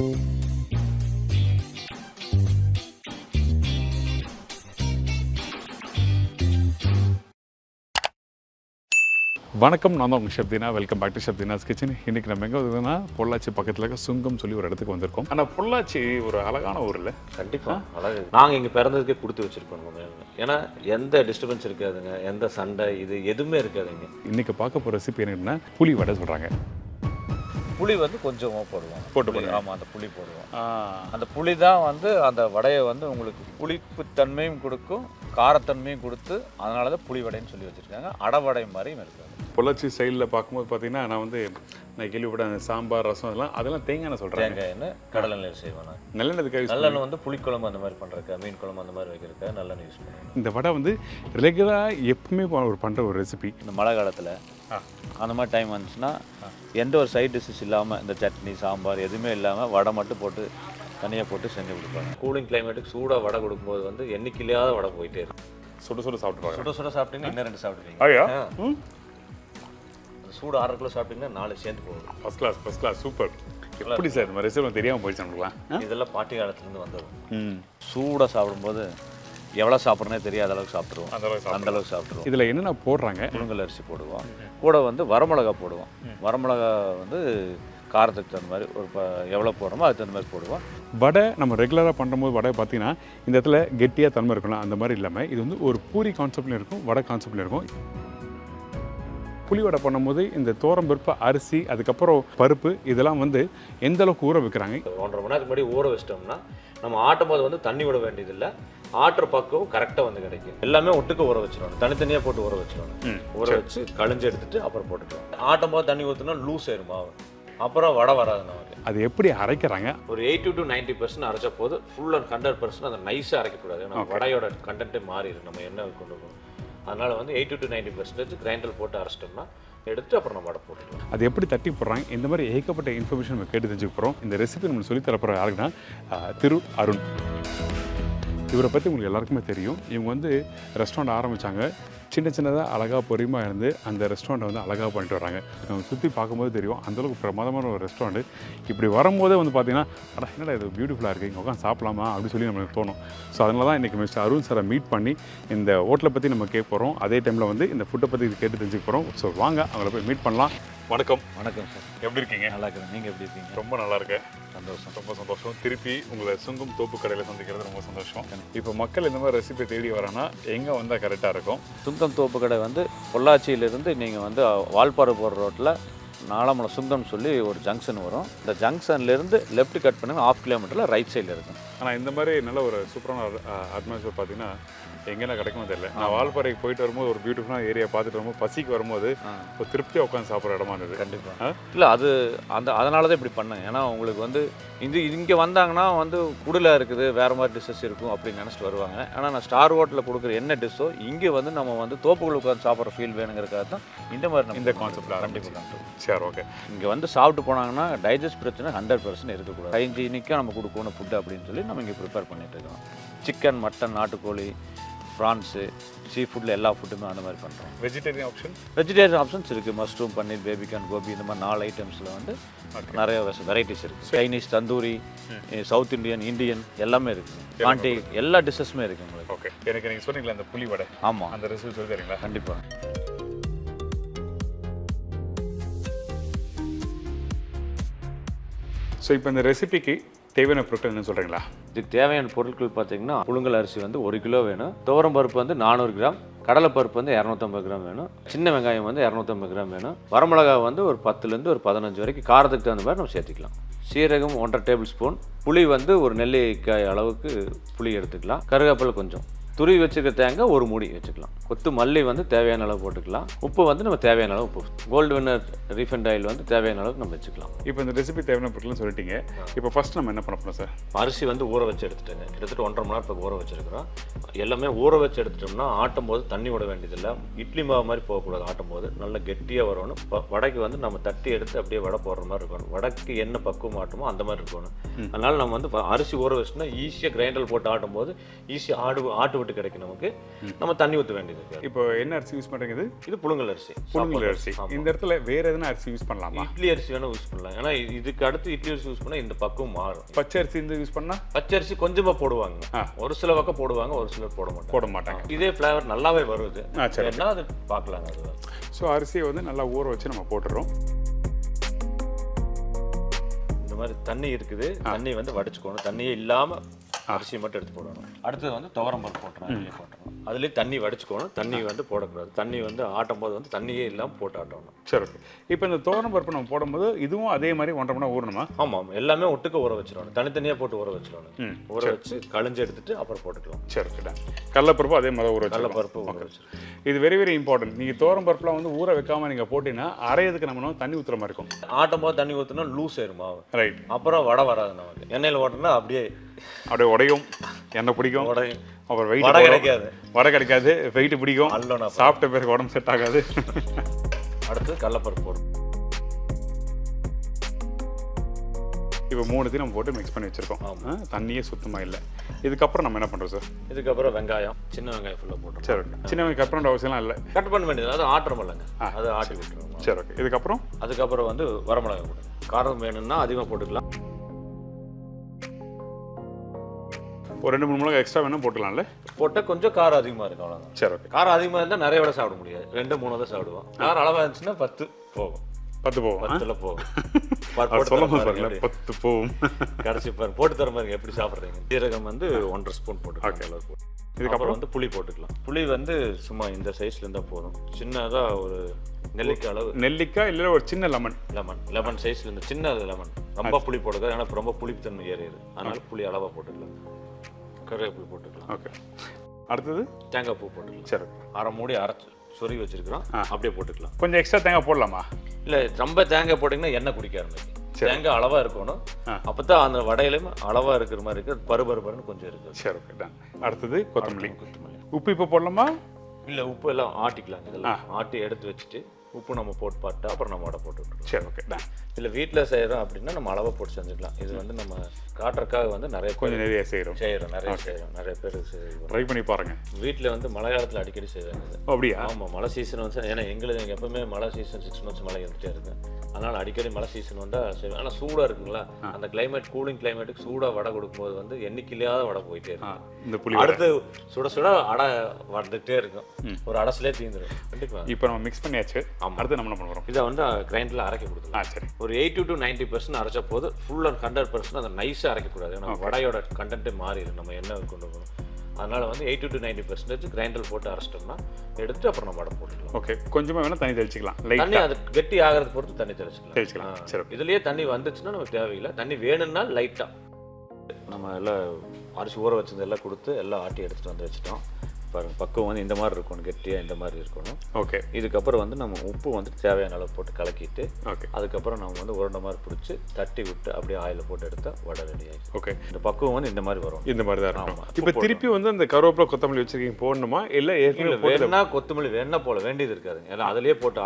வணக்கம், நான் தான் உங்கள் chef Dheena. Welcome back to chef Dheena's kitchen. இன்றைக்கி நம்ம எங்கே வந்ததுன்னா பொள்ளாச்சி பக்கத்தில் இருக்க சுங்கம் சொல்லி ஒரு இடத்துக்கு வந்திருக்கோம். ஆனால் பொள்ளாச்சி ஒரு அழகான ஊர் இல்லை? கண்டிப்பாக அழகு. நாங்கள் இங்கே பிறந்ததுக்கே கொடுத்து வச்சுருக்கோம். ஏன்னா எந்த டிஸ்டர்பன்ஸ் இருக்காதுங்க, எந்த சண்டை இது எதுவுமே இருக்காதுங்க. இன்றைக்கி பார்க்க போகிற ரெசிபி என்னென்னா புளி வடை சொல்கிறாங்க. புளி வந்து கொஞ்சமாக போடுவோம். ஆமாம், அந்த புளி போடுவோம். அந்த புளி தான் வந்து அந்த வடையை வந்து உங்களுக்கு புளிப்பு தன்மையும் கொடுக்கும், காரத்தன்மையும் கொடுத்து, அதனால தான் புளி வடைன்னு சொல்லி வச்சுருக்காங்க. அடவடை மாதிரியும் இருக்காது. பொள்ளாச்சி சைடில் பார்க்கும்போது பார்த்தீங்கன்னா நான் கேள்விப்பட்ட அந்த சாம்பார் ரசம் அதெல்லாம் தேங்காய் சொல்கிறேன். தேங்காய் எண்ணெய் கடலெண்ணெய் செய்வேன். நல்லெண்ணெய் நல்லெண்ணெய் வந்து புளிக்குழம்பு அந்த மாதிரி பண்ணுறதுக்கு, மீன் குழம்பு அந்த மாதிரி வைக்கிறதுக்கு நல்லெண்ணெய் யூஸ் பண்ணுவேன். இந்த வடை வந்து ரெகுலராக எப்பவுமே ஒரு பண்ணுற ஒரு ரெசிபி. இந்த மழை காலத்தில் அந்த மாதிரி டைம் வந்துச்சுன்னா எந்த ஒரு சைட் டிஷ்ஷஸ் இல்லாமல், இந்த சட்னி சாம்பார் எதுவுமே இல்லாமல் வடை மட்டும் போட்டு தனியாக போட்டு செஞ்சு கொடுப்பாங்க. கூலிங் கிளைமேட்டுக்கு சூடாக வடை கொடுக்கும்போது வந்து எண்ணிக்கையில்லாத வடை போயிட்டே இருக்கும். சுட சுட சாப்பிட்டு சுட சாப்பிட்டீங்கன்னா இன்னும் 2 சாப்பிடுவீங்க. ஐயா, சூடு 1/2 கிலோ சாப்பிட்டீங்கன்னா 4 சேர்ந்து போகும். First class super. எப்படி சார் இந்த மாதிரி ரெசிபி தெரியாமல் போயிடுச்சு நம்மளுக்குலாம்? இதெல்லாம் பாட்டி காலத்துலேருந்து வந்தது. சூடாக சாப்பிடும்போது எவ்வளோ சாப்பிட்றனே தெரியாத அளவுக்கு சாப்பிட்ருவோம். அந்த அளவுக்கு சாப்பிட்ருவோம். இதில் என்னென்ன போடுறாங்க? புழுங்கல் அரிசி போடுவோம், கூட வந்து வரமிளகா போடுவோம். வரமிளகா வந்து காரத்துக்கு தகுந்த மாதிரி எவ்வளோ போடுறோமோ அதுக்கு தகுந்த மாதிரி போடுவோம். வடை நம்ம ரெகுலராக பண்ணும்போது வடை பார்த்தீங்கன்னா இந்த இடத்துல கெட்டியாக தன்மை இருக்கணும், அந்த மாதிரி இல்லாமல் இது வந்து ஒரு பூரி கான்செப்ட்லையும் இருக்கும், வடை கான்செப்ட்லையும் இருக்கும். புளி வடை பண்ணும்போது இந்த பருப்பு, அரிசி, அதுக்கப்புறம் பருப்பு இதெல்லாம் வந்து எந்த அளவுக்கு ஊற வைக்கிறாங்க? 1.5 மணி நேரத்துக்கு முன்னாடி ஊற வச்சிட்டோம்னா நம்ம ஆட்டும் போது வந்து தண்ணி விட வேண்டியதில்லை. ஆட்டுற பக்கம் கரெக்டாக வந்து கிடைக்கும். எல்லாமே ஒட்டுக்க ஊற வச்சிடணும், தனித்தனியாக போட்டு ஊற வச்சிடணும். ஊற வச்சு கழிஞ்சு எடுத்துட்டு அப்புறம் போட்டுக்கலாம். ஆட்டும் போது தண்ணி ஊற்றினா லூஸ் ஆயிரும் மாவு, அப்புறம் வடை வராது நமக்கு. அது எப்படி அரைக்கிறாங்க? ஒரு 80 to 90% அரைச்ச போது ஃபுல் அண்ட் 100% அந்த நைஸாக அரைக்கக்கூடாது. ஏன்னா வடையோட கண்டென்ட்டே மாறிடும் நம்ம என்ன கொண்டு போகணும். அதனால் வந்து 80 to 90% கிரைண்டர் போட்டு அரைச்சிட்டோம்னா எடுத்து அப்புறம் நம்ம வடை போட்டுக்கலாம். அது எப்படி தட்டி போடுறாங்க? இந்த மாதிரி ஏகப்பட்ட இன்ஃபர்மேஷன் நம்ம கேட்டு தெரிஞ்சுக்க போகிறோம். இந்த ரெசிபி நம்ம சொல்லித்தரப்போகிற யாருக்குன்னா திரு அருண். இவரை பற்றி உங்களுக்கு எல்லாருக்குமே தெரியும். இவங்க வந்து ரெஸ்டாரண்ட் ஆரம்பித்தாங்க. சின்னதாக அழகாக பொறுமையாக இருந்து அந்த ரெஸ்டாரண்ட்டை வந்து அழகாக பண்ணிட்டு வராங்க. நம்ம சுற்றி பார்க்கும்போது தெரியும் அந்தளவுக்கு பிரமாதமான ஒரு ரெஸ்டாரண்ட். இப்படி வரும்போதே வந்து பார்த்திங்கன்னா என்னடா இது பியூட்டிஃபுல்லாக இருக்குது, இங்கே உட்காந்து சாப்பிடலாமா அப்படின்னு சொல்லி நம்மளுக்கு தோணும். ஸோ அதனால தான் இன்றைக்கி மிஸ்டர் அருண் சாரை மீட் பண்ணி இந்த ஹோட்டலை பற்றி நம்ம கேட்க போகிறோம். அதே டைமில் வந்து இந்த ஃபுட்டை பற்றி கேட்டு தெரிஞ்சுக்க போகிறோம். ஸோ வாங்க அவங்கள போய் மீட் பண்ணலாம். வணக்கம். வணக்கம் சார், எப்படி இருக்கீங்க? நல்லா இருக்கேன். நீங்கள் எப்படி இருக்கீங்க? ரொம்ப நல்லா இருக்கேன். சந்தோஷம், ரொம்ப சந்தோஷம். திருப்பி உங்களை சுங்கம் தோப்பு கடையில் சந்திக்கிறது ரொம்ப சந்தோஷம். இப்போ மக்கள் இந்த மாதிரி ரெசிபி தேடி வரானா எங்கே வந்தால் கரெக்டாக இருக்கும்? சுங்கம் தோப்பு கடை வந்து பொள்ளாச்சியிலிருந்து நீங்கள் வந்து வால்பாறை போகிற ரோட்டில் நாலமலை சுங்கம் சொல்லி ஒரு ஜங்ஷன் வரும். இந்த ஜங்ஷன்லேருந்து லெஃப்ட் கட் பண்ணுங்க, 1/2 கிலோமீட்டரில் ரைட் சைடில் இருக்கும். ஆனால் இந்த மாதிரி நல்ல ஒரு சூப்பரான அட்மாஸ்பியர் பார்த்தீங்கன்னா எங்கேனா கிடைக்குமோ தெரியல. நான் வால்பாறைக்கு போயிட்டு வரும்போது ஒரு பியூட்டிஃபுல்லான ஏரியா பார்த்துட்டு வரும்போது பசிக்கு வரும்போது ஒரு திருப்தியாக உட்காந்து சாப்பிட்ற இடமா இருந்தது. கண்டிப்பாக இல்லை, அது அதனால தான் இப்படி பண்ணேன். ஏன்னா உங்களுக்கு வந்து இங்கே வந்தாங்கன்னா வந்து குடில் இருக்குது, வேறு மாதிரி டிஷ்ஷஸ் இருக்கும் அப்படின்னு நினச்சிட்டு வருவாங்க. ஆனால் நான் ஸ்டார் ஹோட்டலில் கொடுக்குற என்ன டிஷ்ஷோ இங்கே வந்து நம்ம வந்து தோப்புக்குள்ள உட்காந்து சாப்பிட்ற ஃபீல் வேணுங்கிறதுக்காக தான் இந்த மாதிரி இந்த கான்செப்டில் ஆரம்பிக்கலாம். சரி, ஓகே. இங்கே வந்து சாப்பிட்டு போனாங்கன்னா டைஜஸ்ட் பிரச்சனை 100% இருக்கக்கூடாது. ஹைஜீனிக்காக நம்ம கொடுக்கணும் ஃபுட்டு அப்படின்னு சொல்லி நம்ம இங்கே ப்ரிப்பேர் பண்ணிட்டு இருக்கோம். சிக்கன், மட்டன், நாட்டுக்கோழி, ப்ரான்ஸு, சீ ஃபுட்டில் எல்லா ஃபுட்டுமே அந்த மாதிரி பண்ணுறோம். வெஜிடேரியன் ஆப்ஷன்ஸ் இருக்குது. மஷ்ரூம், பன்னீர், பேபிகார்ன், கோபி, இந்த மாதிரி 4 ஐட்டம்ஸில் வந்து நிறைய வெரைட்டிஸ் இருக்குது. சைனீஸ், தந்தூரி, சவுத் இந்தியன் எல்லாமே இருக்குது. பாண்டி எல்லா டிஷ்ஷஸுமே இருக்குது உங்களுக்கு. ஓகே, எனக்கு நீங்கள் சொன்னீங்களா அந்த புளி வடை? ஆமாம், அந்த ரெசிபி சொல்லி தரீங்களா? கண்டிப்பாக. ஸோ இப்போ இந்த ரெசிபிக்கு தேவையான பொருட்கள் என்ன சொல்கிறீங்களா? இதுக்கு தேவையான பொருட்கள் பார்த்தீங்கன்னா புழுங்கல் அரிசி வந்து 1 கிலோ வேணும், துவரம் பருப்பு வந்து 400 கிராம், கடலைப்பருப்பு வந்து 250 கிராம் வேணும், சின்ன வெங்காயம் வந்து 250 கிராம் வேணும், வரமிளகா வந்து ஒரு 10லேருந்து ஒரு 15 வரைக்கும் காரத்துக்கு தகுந்த மாதிரி நம்ம சேர்த்துக்கலாம். சீரகம் 1.5 டேபிள் ஸ்பூன், புளி வந்து ஒரு நெல்லிக்காய் அளவுக்கு புளி எடுத்துக்கலாம், கருவேப்பிலை கொஞ்சம், துருவி வச்சுருக்க தேங்காய் 1 மூடி வச்சுக்கலாம், கொத்து மல்லி வந்து தேவையான அளவு போட்டுக்கலாம், உப்பு வந்து நம்ம தேவையான அளவு உப்பு, கோல்டு வின்னர் ரீஃபைண்ட் ஆயில் வந்து தேவையான அளவுக்கு நம்ம வச்சுக்கலாம். இப்போ இந்த ரெசிபி தேவையான பொருட்கள் சொல்லிட்டீங்க. இப்போ ஃபர்ஸ்ட் நம்ம என்ன பண்ண போகிறோம் சார்? அரிசி வந்து ஊற வச்சு எடுத்துட்டேங்க. கிட்டத்தட்ட 1.5 மணி நேரத்துக்கு ஊற வச்சுருக்கிறோம். எல்லாமே ஊற வச்சு எடுத்துட்டோம்னா ஆட்டும் போது தண்ணி விட வேண்டியதில்லை. இட்லி மாவு மாதிரி போகக்கூடாது. ஆட்டும் போது நல்லா கெட்டியாக வரணும். வடைக்கு வந்து நம்ம தட்டி எடுத்து அப்படியே வடை போடுற மாதிரி இருக்கணும். வடைக்கு என்ன பக்குவம் ஆட்டுமோ அந்த மாதிரி இருக்கணும். அதனால் நம்ம வந்து அரிசி ஊற வச்சுன்னா ஈஸியாக கிரைண்டர் போட்டு ஆட்டும் போது ஈஸியாக ஆட்டு விட்டு போட்டு கிடைக்கும் நமக்கு. நம்ம தண்ணி ஊற்ற வேண்டியது இருக்கு. இப்போ என்ன அரிசி யூஸ் பண்ணுறீங்க? இது புழுங்கல் அரிசி. புழுங்கல் அரிசி. இந்த இடத்துல வேற எதுனா அரிசி யூஸ் பண்ணலாமா? இட்லி அரிசி வேணா யூஸ் பண்ணலாம். ஏன்னா இதுக்கு அடுத்து இட்லி அரிசி யூஸ் பண்ணால் இந்த பக்கம் மாறும். பச்சை அரிசி இந்த யூஸ் பண்ணால்? பச்சை அரிசி கொஞ்சமாக போடுவாங்க, ஒரு சில பக்கம் போடுவாங்க, ஒரு சிலர் போட மாட்டாங்க. இதே ஃப்ளேவர் நல்லாவே வருது. சரினா அது பார்க்கலாங்க. அது ஸோ அரிசியை வந்து நல்லா ஊற வச்சு நம்ம போட்டுடுறோம். இந்த மாதிரி தண்ணி இருக்குது, தண்ணி வந்து வடிச்சுக்கணும். தண்ணியே இல்லாமல் அரிசியை மட்டும் எடுத்து போடணும். அடுத்தது வந்து துவரம் பருப்பு போட்டுறோம். அதுலேயே தண்ணி வடிச்சுக்கணும். தண்ணி வந்து போடக்கூடாது. தண்ணி வந்து ஆட்டும் போது வந்து தண்ணியே இல்லாமல் போட்டு ஆட்டணும். சரி, ஓகே. இப்போ இந்த துவரம் பருப்பு நம்ம போடும்போது இதுவும் அதே மாதிரி 1.5 மணி நேரம் ஊறணுமா? ஆமாம், எல்லாமே ஒட்டுக்க ஊற வச்சிடணும். தனித்தனியாக போட்டு ஊற வச்சிடணும். ஊற வச்சு கழிஞ்சு எடுத்துட்டு அப்புறம் போட்டுக்கலாம். சரி, ஓகே. கடலைப்பருப்பு அதே மாதிரி ஊற வச்சு. கடலைப்பருப்பு ஊற வச்சு. இது வெரி வெரி இம்பார்ட்டன்ட். நீங்கள் துவரம் பருப்புலாம் வந்து ஊற வைக்காமல் நீங்கள் போட்டிங்கன்னா அரையதுக்கு நம்ம தண்ணி ஊற்றுற மாதிரி இருக்கும். ஆட்டும் போது தண்ணி ஊற்றினா லூஸ் ஆயிரும் மாவு. ரைட். அப்புறம் வடை வராது நமக்கு. எண்ணெயில் ஓட்டினா அப்படியே உடையும், எண்ணெய் பிடிக்கும், உடையும். அப்புறம் வெயிட் வடை கிடைக்காது, வெயிட் பிடிக்கும், சாப்பிட்ட பேருக்கு உடம்பு செட் ஆகாது. அடுத்து கடலைப்பருப்பு போடும். இப்போ 3 நம்ம போட்டு மிக்ஸ் பண்ணி வச்சுருக்கோம். தண்ணியே சுத்தமாக இல்லை. இதுக்கப்புறம் நம்ம என்ன பண்ணுறோம் சார்? இதுக்கப்புறம் வெங்காயம், சின்ன வெங்காயம் ஃபுல்லாக போட்டுரும். சரி, ஓகே. சின்ன வெங்காயம் கட் பண்ணுற அவசியம்லாம் இல்லை. கட் பண்ண வேண்டியது, அது ஆட்டுறோம் இல்லைங்க, அது ஆட்டி விட்டுருவோம். சரி, ஓகே. அதுக்கப்புறம் வந்து வரமிளகாய் போடுங்க. காரம் வேணும்னா அதிகமாக போட்டுக்கலாம். ஒரு 2-3 மிளகாய் எக்ஸ்ட்ரா வேணும் போட்டுக்கலாம்ல. போட்டால் கொஞ்சம் காரம் அதிகமாக இருக்கும், அவ்வளோதான். சரி, ஓகே. காரம் காரம் அதிகமாக இருந்தால் நிறைய விட சாப்பிட முடியாது. 2-3 தான் சாப்பிடுவோம். காரம் அளவாக இருந்துச்சுன்னா 10 போகும். 10 போகும். 10ல போகும். சொல்லுங்க, 10 போகும். கடைசி பாருங்க, போட்டு தர மாதிரி எப்படி சாப்பிட்றீங்க. சீரகம் வந்து 1.5 ஸ்பூன் போட்டுக்கலாம். இதுக்கப்புறம் வந்து புளி போட்டுக்கலாம். புளி வந்து சும்மா இந்த சைஸ்ல இருந்தால் போதும். சின்னதாக ஒரு நெல்லிக்காய் அளவு. நெல்லிக்காய் இல்லை ஒரு சின்ன லெமன் சைஸ்ல இருந்து சின்ன லெமன். ரொம்ப புளி போடுறது, ஏன்னா ரொம்ப புளிப்புத்தன்மை ஏறிடுது. அதனால புளி அளவாக போட்டுக்கலாம். கருவேப்பிலை போட்டுக்கலாம். ஓகே. அடுத்தது தேங்காய் பூ போட்டுக்கலாம். சரி, அரை மூடி அரைச்சி சொருகி வச்சிருக்கிறோம், அப்படியே போட்டுக்கலாம். கொஞ்சம் எக்ஸ்ட்ரா தேங்காய் போடலாமா? இல்லை, ரொம்ப தேங்காய் போட்டிங்கன்னா எண்ணெய் குடிக்க ஆரம்பிக்கும். தேங்காய் அளவாக இருக்கணும். அப்போ தான் அந்த வடையிலையும் அளவாக இருக்கிற மாதிரி இருக்குது. பருபருன்னு கொஞ்சம் இருக்குது. சரி, ஓகே. அடுத்தது கொத்தமல்லி. உப்பு இப்போ போடலாமா? இல்லை, உப்பு எல்லாம் ஆட்டிக்கலாம். இதெல்லாம் ஆட்டி எடுத்து வச்சுட்டு உப்பு நம்ம போட்டு பார்த்து அப்புறம் நம்ம வடை போட்டு விட்டுருவோம். சரி, ஓகே. இல்லை வீட்டில் செய்கிறோம் அப்படின்னா நம்ம அளவாக போட்டு செஞ்சுக்கலாம். இது வந்து நம்ம காட்டுறதுக்காக வந்து நிறைய செய்கிறோம். நிறைய பேர் ட்ரை பண்ணி பாருங்க. வீட்டில் வந்து மழை காலத்தில் அடிக்கடி செய்வாங்க. அப்படியா? ஆமாம், மழை சீசன் வந்து, ஏன்னா எங்களுக்கு எப்பவுமே மழை சீசன் 6 months மழை இருந்துகிட்டே இருக்கு. அதனால் அடிக்கடி மழை சீசன் வந்தால் செய்வேன். ஆனால் சூடாக இருக்குங்களா, அந்த கிளைமேட் கூலிங் கிளைமேட்டுக்கு சூடாக வடை கொடுக்கும்போது வந்து எண்ணிக்கையில்லாத வடை போயிட்டே இருக்கும். இந்த புளி அடுத்து சுட சுட அடை வந்துகிட்டே இருக்கும். ஒரு அடசுலேயே தீந்துடும். கண்டிப்பாக. இப்போ நம்ம மிக்ஸ் பண்ணியாச்சு. அடுத்து நம்ம என்ன பண்ணுறோம்? இதை வந்து கிரைண்டரில் அரைக்க கொடுத்துக்கலாம். சரி. ஒரு 80 to 90% அரைச்ச போது ஃபுல் அண்ட் 100% அந்த நைஸாக அரைக்கக்கூடாது. ஏன்னா வடையோட கண்டென்ட்டே மாறிடும் நம்ம எண்ணெய் கொண்டு போகணும். அதனால் வந்து 80 to 90% கிரைண்டர் போட்டு அரைச்சிட்டோம்னா எடுத்து அப்புறம் நம்ம வடை போட்டுக்கலாம். ஓகே. கொஞ்சமாக வேணால் தண்ணி தெளிச்சிக்கலாம். தண்ணி அது கெட்டி ஆகிறத பொறுத்து தண்ணி தெளிச்சிக்கலாம். சரி. இதுலேயே தண்ணி வந்துச்சுன்னா நமக்கு தேவையில்லை. தண்ணி வேணும்னா லைட்டாக நம்ம எல்லாம் அரிசி ஊற வச்சது எல்லாம் கொடுத்து எல்லாம் ஆட்டி எடுத்துகிட்டு வந்து வச்சுட்டோம். பாருங்கள், பக்குவம் வந்து இந்த மாதிரி இருக்கணும், கெட்டியாக இந்த மாதிரி இருக்கணும். ஓகே. இதுக்கப்புறம் வந்து நம்ம உப்பு வந்து தேவையான அளவு போட்டு கலக்கிட்டு, ஓகே, அதுக்கப்புறம் நம்ம வந்து உருண்டை மாதிரி பிடிச்சி தட்டி விட்டு அப்படியே ஆயிலில் போட்டு எடுத்தால் வடை ரெடி ஆகிடும். ஓகே. இந்த பக்குவம் வந்து இந்த மாதிரி வரும். இந்த மாதிரி தான் இருக்கும். இப்போ திருப்பி வந்து அந்த கருவேப்பிலை கொத்தமல்லி வச்சுருக்கீங்க போடணுமா? இல்லை ஏற்கனவே வேணும்னா கொத்தமல்லி வேணும்னா போல வேண்டியது இருக்காது. ஏன்னா அதிலே போட்டு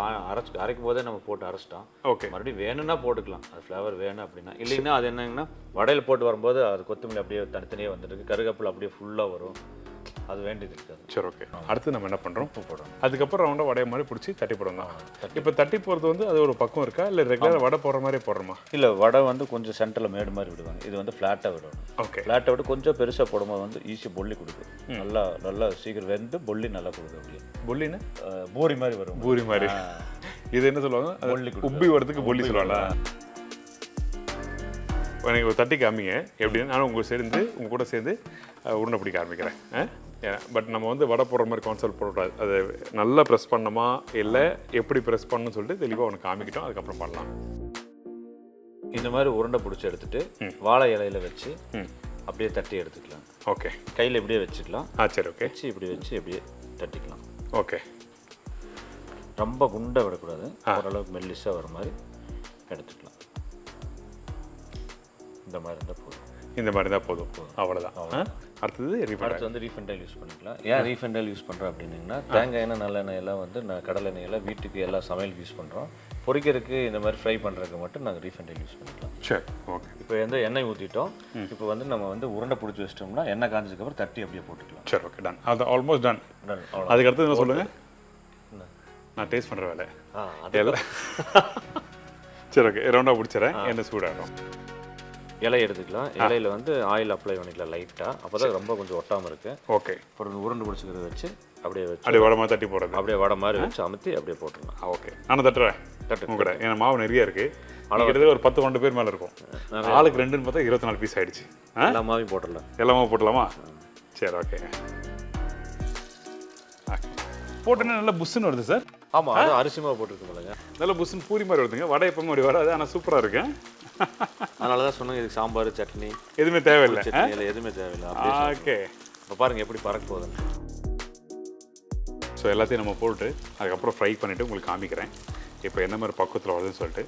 அரைக்கும் போதே நம்ம போட்டு அரைச்சிட்டோம். ஓகே. மறுபடியும் வேணும்னா போட்டுக்கலாம். அது ஃப்ளேவர் வேணும் அப்படின்னா. இல்லைன்னா அது என்னங்கன்னா வடையில் போட்டு வரும்போது அது கொத்தமல்லி அப்படியே தனித்தனியாக வந்துருக்கு, கருவேப்பிலை அப்படியே ஃபுல்லாக வரும். அது வேண்டியது இருக்காது. சரி, ஓகே. அடுத்து நம்ம என்ன பண்ணுறோம்? உப்பு போடுறோம். அதுக்கப்புறம் ரவுண்டாக வடையை மாதிரி பிடிச்சி தட்டி போடுவோம் தான். இப்போ தட்டி போகிறது வந்து அது ஒரு பக்கம் இருக்கா, இல்லை ரெகுலராக வடை போடுற மாதிரி போடுறோமா? இல்லை, வடை வந்து கொஞ்சம் சென்டரில் மேடு மாதிரி விடுவாங்க. இது வந்து ஃப்ளாட்டாக விடணும். ஓகே. ஃப்ளாட்டை விட்டு கொஞ்சம் பெருசாக போடும்போது வந்து ஈஸியாக பொல்லி கொடுக்கும். நல்லா சீக்கிரம் வெந்து பொல்லி நல்லா கொடுக்கும். அப்படியே பொல்லின்னு பூரி மாதிரி வரும். பூரி மாதிரி. இது என்ன சொல்லுவாங்க? பொல்லி உப்பி வரதுக்கு பொல்லி சொல்லுவாங்களா? எனக்கு ஒரு தட்டி காமிங்க எப்படின்னு. நானும் உங்கள் கூட சேர்ந்து உருண்டை பிடிக்க ஆரம்பிக்கிறேன். பட் நம்ம வந்து வடை போடுற மாதிரி கான்செப்ட் போடக்கூடாது. அதை நல்லா ப்ரெஸ் பண்ணணுமா இல்லை எப்படி ப்ரெஸ் பண்ணணும்னு சொல்லிட்டு தெளிவாக உனக்கு காமிக்கிட்டோம். அதுக்கப்புறம் பண்ணலாம். இந்த மாதிரி உருண்டை பிடிச்சி எடுத்துட்டு வாழை இலையில வச்சு அப்படியே தட்டி எடுத்துக்கலாம். ஓகே. கையில் இப்படியே வச்சுக்கலாம். சரி, ஓகே. வச்சு இப்படி வச்சு இப்படியே தட்டிக்கலாம். ஓகே. ரொம்ப குண்டை விடக்கூடாது, ஓரளவுக்கு மெல்லிஸாக வர மாதிரி எடுத்துக்கலாம். இந்த மாதிரி இருந்தால் போதும். இந்த மாதிரி தான் போதும். அவ்வளோதான். அடுத்தது வந்து ரீஃபைண்ட் ஆயில் யூஸ் பண்ணிக்கலாம். ஏன் ரீஃபைண்ட் ஆயில் யூஸ் பண்ணுறோம் அப்படின்னீங்கன்னா, தேங்காய் எண்ணெய் நல்லெண்ணெய் எல்லாம் வந்து கடலை எண்ணெய் எல்லாம் வீட்டுக்கு எல்லா சமையலுக்கு யூஸ் பண்ணுறோம். பொரிக்கிறதுக்கு இந்த மாதிரி ஃப்ரை பண்ணுறதுக்கு மட்டும் நாங்கள் ரீஃபண்ட் ஆயில் யூஸ் பண்ணிக்கலாம். சரி, ஓகே. இப்போ வந்து எண்ணெய் ஊற்றிட்டோம். இப்போ வந்து நம்ம வந்து உருண்டை பிடிச்சி வச்சிட்டோம்னா எண்ணெய் காஞ்சதுக்கப்புறம் தட்டி அப்படியே போட்டுக்கலாம். சரி, ஓகே, டன். அது ஆல்மோஸ்ட் டன். அதுக்கு அடுத்து என்ன சொல்லுங்கள்? நான் டேஸ்ட் பண்ணுற வேலை. சரி, ஓகே, ரவுண்டாக பிடிச்சிடறேன். எண்ணெய் சூடாகும். இலை எடுத்துக்கலாம். இலையில வந்து ஆயில் அப்ளை பண்ணிக்கலாம் லைட்டாக. அப்போ தான் ரொம்ப கொஞ்சம் ஒட்டாமல் இருக்கு. ஓகே. அப்புறம் உருண்டை பிடிச்சிக்கிறத வச்சு அப்படியே வச்சு அப்படியே வடை மாதிரி தட்டி போடுறது. அப்படியே வடை மாதிரி வச்சு அமுத்தி அப்படியே போட்டுருலாம். ஓகே, நானும் தட்டுறேன். தட்டு கூட ஏன்னா மாவு நிறைய இருக்குது. கிட்டத்தட்ட ஒரு 10-12 பேர் மேலே இருக்கும். ஆளுக்கு 2ன்னு பார்த்தா 24 பீஸ் ஆகிடுச்சு. எல்லா மாவையும் போட்டுடலாம். எல்லா மாவும் போட்டலாமா? சரி, ஓகே. போட்டோன்னா நல்லா புஷ்ஷுன்னு வருது சார். ஆமாம், அது அரிசி மாவு போட்டுருக்கோம்லங்க. நல்லா புஷ்ஷுன்னு பூரி மாதிரி வருதுங்க. வடை எப்போ மாதிரி வராது, ஆனால் சூப்பராக இருக்கு. அதனால தான் சொன்னாங்க இதுக்கு சாம்பார் சட்னி எதுவுமே தேவையில்லை. சட்னி எதுவுமே தேவையில்லை. ஓகே, இப்போ பாருங்கள் எப்படி பறக்க போகுதுன்னு. ஸோ எல்லாத்தையும் நம்ம போட்டு அதுக்கப்புறம் ஃப்ரை பண்ணிவிட்டு உங்களுக்கு காமிக்கிறேன் இப்போ என்ன மாதிரி பக்குவத்தில் வருதுன்னு சொல்லிட்டு.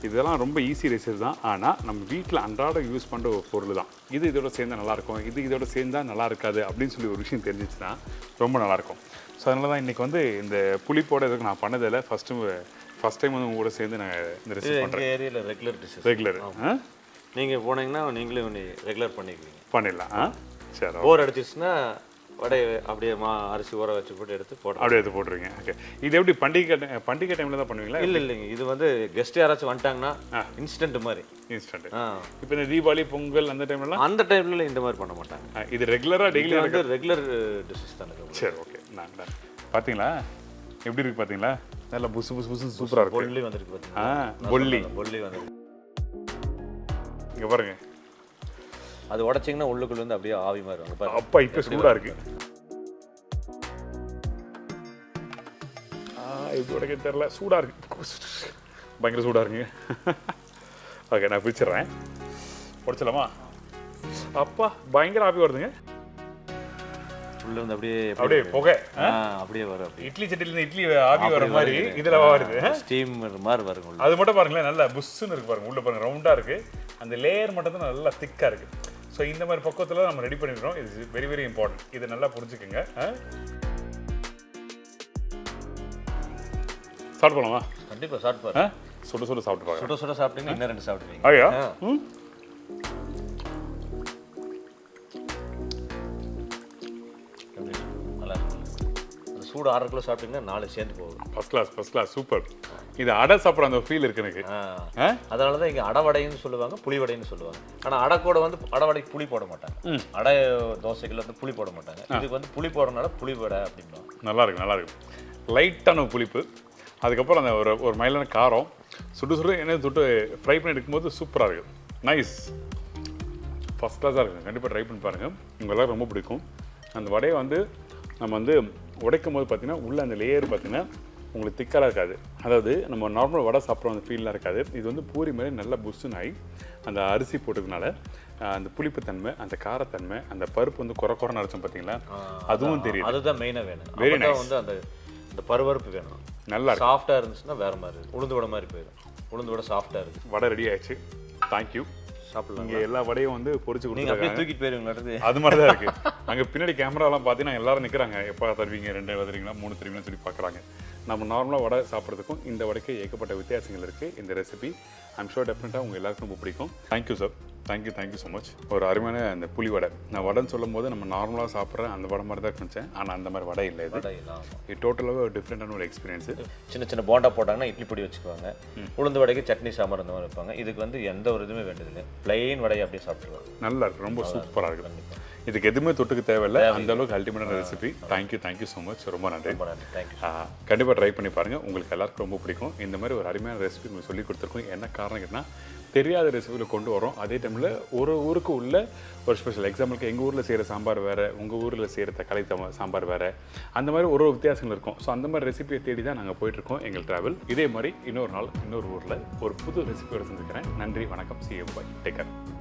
இதெல்லாம் ரொம்ப ஈஸி ரெசிபி தான், ஆனால் நம்ம வீட்டில் அன்றாட யூஸ் பண்ணுற ஒரு பொருள் தான். இது இதோட சேர்ந்தால் நல்லாயிருக்கும், இது இதோட சேர்ந்தால் நல்லா இருக்காது அப்படின்னு சொல்லி ஒரு விஷயம் தெரிஞ்சிச்சுன்னா ரொம்ப நல்லாயிருக்கும். ஸோ அதனால தான் இன்றைக்கி வந்து இந்த புளிப்போட இதுக்கு நான் பண்ணதில்லை. ஃபஸ்ட் டைம் வந்து உங்க கூட சேர்ந்து நான் இந்த ரெசிபி பண்ணுறேன். ஏரியாவில் ரெகுலர் டிஷ். ரெகுலர் நீங்கள் போனீங்கன்னா நீங்களே ரெகுலர் பண்ணிக்குவீங்க. பண்ணிடலாம். சரி, போர் அடிச்சிச்சுன்னா வடை அப்படியே அரிசி ஊற வச்சு போட்டு எடுத்து அப்படியே எடுத்து போட்டுருவீங்க. ஓகே, இது எப்படி பண்டிகை டைமில் தான் பண்ணுவீங்களா? இல்லைங்க, இது வந்து கெஸ்ட் யாராச்சும் வந்துட்டாங்கன்னா இன்ஸ்டன்ட் மாதிரி. இன்ஸ்டன்ட். இப்போ இந்த தீபாவளி பொங்கல் அந்த டைம்லாம் அந்த டைம்ல இந்த மாதிரி பண்ண மாட்டாங்க. இது ரெகுலராக டெய்லி வந்து ரெகுலர் டிஷ்ஷஸ் தானே. சரி, ஓகே. நான் பார்த்தீங்களா எப்படி இருக்கு பார்த்தீங்களா? நல்லா புசு புசு புசு சூப்பராக இருக்கு. பொல்லி வந்துருக்கு பார்த்தீங்களா? பொல்லி வந்துருக்கு. இங்கே பாருங்க, அது உடைச்சிங்கன்னா உள்ளுக்குள்ள வந்து அப்படியே ஆவி மாதிரி வரும். அப்பா இப்போ சூடாக இருக்கு. இப்படி உடைக்க தெரியல, சூடாக இருக்கு, பயங்கர சூடாக இருக்குங்க. ஓகே, நான் பிடிச்சிடுறேன். உடைச்சலாமா? அப்பா பயங்கர ஆவி வருதுங்க. உள்ள வந்து அப்படியே புகை அப்படியே வரும். இட்லி சட்டில இட்லி ஆவி வர மாதிரி இதுல வருது. ஸ்டீம் மாதிரி வரும். அது மட்டும் பாருங்களேன், நல்லா புஷ்ஷுன்னு இருக்கு பாருங்க. உள்ள பாருங்க, ரவுண்டா இருக்கு. அந்த லேயர் மட்டும் தான் நல்லா திக்கா இருக்கு. ஸோ இந்த மாதிரி பக்குவத்தில் நம்ம ரெடி பண்ணிடுறோம். இது வெரி வெரி இம்பார்ட்டன்ட். இதை நல்லா புரிஞ்சுக்குங்க. சாப்பிட்டு போகலாமா? கண்டிப்பாக சாப்பிட்டு பாருங்க. சுட சாப்பிட்டு பாருங்க. சுட சாப்பிட்டீங்கன்னா இன்னும் 2 சாப்பிடுவீங்க. ஐயா, சூடு 6 கிலோ சாப்பிட்டீங்கன்னா 4 சேர்ந்து போகும். First class super. இது அடை சாப்பிட்ற அந்த ஃபீல் இருக்கு எனக்கு. அதனால தான் இங்கே அடை வடைன்னு சொல்லுவாங்க, புளி வடைன்னு சொல்லுவாங்க. ஆனால் அடை கூட வந்து அடை வடைக்கு புளி போட மாட்டாங்க. அடை தோசைகள் வந்து புளி போட மாட்டாங்க. இதுக்கு வந்து புளி போடுறதுனால புளி வடை அப்படின்னா நல்லா இருக்கு. லைட்டான புளிப்பு, அதுக்கப்புறம் அந்த ஒரு மைலான காரம், சுடு என்ன தொட்டு ஃப்ரை பண்ணி எடுக்கும்போது சூப்பராக இருக்குது. நைஸ், ஃபஸ்ட் கிளாஸாக இருக்குது. கண்டிப்பாக ட்ரை பண்ணி பாருங்கள், உங்களுக்கு ரொம்ப பிடிக்கும். அந்த வடையை வந்து நம்ம வந்து உடைக்கும் போது பார்த்தீங்கன்னா உள்ள அந்த லேயர் பார்த்தீங்கன்னா உங்களுக்கு திக்காக இருக்காது. அதாவது நம்ம நார்மல் வடை சாப்பிட்ற அந்த ஃபீல்லாம் இருக்காது. இது வந்து பூரி மாதிரி நல்லா புஷ்ஷுன்னு ஆகி அந்த அரிசி போட்டதுனால அந்த புளிப்புத்தன்மை, அந்த காரத்தன்மை, அந்த பருப்பு வந்து குறைன்னு அரைச்சோம் பார்த்தீங்களா, அதுவும் தெரியும். அதுதான் மெயினாக வேணும். Very nice. வந்து அந்த பருவருப்பு வேணும். நல்லா சாஃப்டாக இருந்துச்சுன்னா வேறு மாதிரி உளுந்து வடை மாதிரி போயிடும். உளுந்து வடை சாஃப்டாக இருக்குது. வடை ரெடி ஆயிடுச்சு. தேங்க்யூ. சாப்பிடலாம். இங்கே எல்லா வடையும் வந்து பொரிச்சு கொடுத்துருக்காங்க. தூக்கிட்டு போயிருவீங்களா? அது மாதிரி தான் இருக்குது. அங்கே பின்னாடி கேமராலாம் பார்த்தீங்கன்னா எல்லாரும் நிற்கிறாங்க. எப்போ தருவீங்க, 2 தருவீங்களா, 3 தருவீங்கன்னு சொல்லி பார்க்குறாங்க. நம்ம நார்மலாக வடை சாப்பிட்றதுக்கும் இந்த வடைக்கு ஏகப்பட்ட வித்தியாசங்கள் இருக்குது. இந்த ரெசிபி ஐம் ஷோர் டெஃபினட்டாக உங்கள் எல்லாருக்கும் ரொம்ப பிடிக்கும். Thank you sir, thank you so much. ஒரு அருமையான அந்த புளி வடை. நான் வடைன்னு சொல்லும் போது நம்ம நார்மலாக சாப்பிட்ற அந்த வடை மாதிரி தான் இருந்துச்சேன். ஆனால் அந்த மாதிரி வடை இல்லை. இது டோட்டலாகவே ஒரு டிஃப்ரெண்டான ஒரு எக்ஸ்பீரியன்ஸு. சின்ன போண்டா போட்டாங்கன்னா இட்லி பொடி வச்சுக்குவாங்க. உளுந்து வடைக்கு சட்னி சாம்பார் அந்த மாதிரி வைப்பாங்க. இதுக்கு வந்து எந்த ஒரு இதுவுமே வேண்டியதில்லை. பிளெயின் வடையை அப்படியே சாப்பிட்டுருவாங்க. நல்லா இருக்குது, ரொம்ப சூப்பராக இருக்குது. இதுக்கு எதுவுமே தொட்டுக்கு தேவையில்லை. அந்த அளவுக்கு அல்டிமேட்டான ரெசிபி. Thank you so much. ரொம்ப நன்றி. கண்டிப்பாக ட்ரை பண்ணி பாருங்கள், உங்களுக்கு எல்லாருக்கும் ரொம்ப பிடிக்கும். இந்த மாதிரி ஒரு அருமையான ரெசிபி உங்களுக்கு சொல்லி கொடுத்துருக்கோம். என்ன காரணம் கேட்டால் தெரியாத ரெசிபியில் கொண்டு வரோம். அதே டைமில் ஒரு ஊருக்கு உள்ள ஒரு ஸ்பெஷல். எக்ஸாம்பிளுக்கு எங்கள் ஊரில் செய்கிற சாம்பார் வேறு, உங்கள் ஊரில் செய்கிற தக்காளி சாம்பார் வேறு, அந்த மாதிரி ஒரு வித்தியாசங்கள் இருக்கும். ஸோ அந்த மாதிரி ரெசிபியை தேடி தான் நாங்கள் போயிட்டுருக்கோம் எங்கள் ட்ராவல். இதே மாதிரி இன்னொரு நாள் இன்னொரு ஊரில் ஒரு புது ரெசிபியோட சந்திக்கிறேன். நன்றி, வணக்கம். See you, bye. Take care.